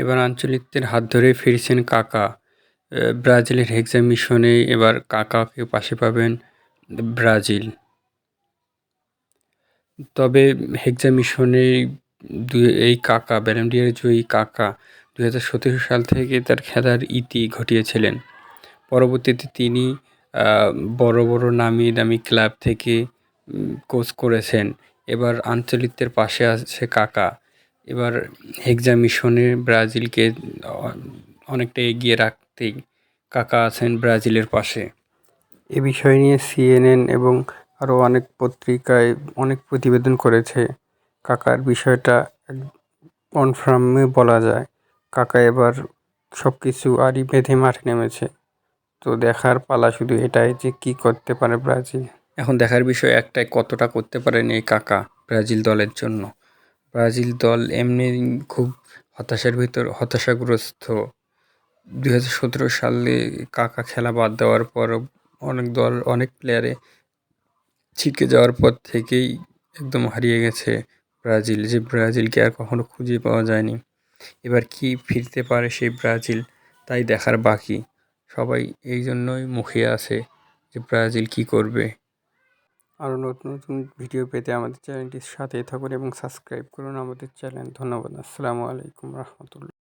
এবার আঞ্চলিকদের হাত ধরেই ফিরছেন কাকা। ব্রাজিলের হেক্সা মিশনে এবার কাকাকে পাশে পাবেন ব্রাজিল। তবে হেক্সা মিশনে এই কাকা ব্যালন ডি'র জয়ী কাকা ২০১৭ সাল থেকে তার খেলার ইতি ঘটিয়েছিলেন। পরবর্তীতে তিনি বড় বড় নামি দামি ক্লাব থেকে কোচ করেছেন। এবার আঞ্চলিকদের পাশে আছে কাকা। এবার হেক্সা মিশনে ব্রাজিলকে অনেকটা এগিয়ে রাখতেই কাকা আছেন ব্রাজিলের পাশে। এ বিষয় নিয়ে CNN এবং আরও অনেক পত্রিকায় অনেক প্রতিবেদন করেছে। কাকার বিষয়টা কনফার্মই বলা যায়। কাকা এবার সব কিছু আড়ি বেঁধে মাঠে নেমেছে। তো দেখার পালা শুধু এটাই যে কী করতে পারে ব্রাজিল। এখন দেখার বিষয় একটাই, কতটা করতে পারেন এই কাকা ব্রাজিল দলের জন্য। ব্রাজিল দল এমনি খুব হতাশাগ্রস্ত। ২০১৭ সালে কাকা খেলা বাদ দেওয়ার পর অনেক প্লেয়ারে ছিটকে যাওয়ার পর থেকেই একদম হারিয়ে গেছে ব্রাজিল, যে ব্রাজিলকে আর কখনো খুঁজে পাওয়া যায়নি। এবার কি ফিরতে পারে সেই ব্রাজিল, তাই দেখার বাকি। সবাই এই জন্যই মুখিয়ে আছে যে ব্রাজিল কি করবে। আরও নতুন নতুন ভিডিও পেতে আমাদের চ্যানেলটির সাথেই থাকুন এবং সাবস্ক্রাইব করুন আমাদের চ্যানেল। ধন্যবাদ। আসসালামু আলাইকুম রহমতুল্লাহ।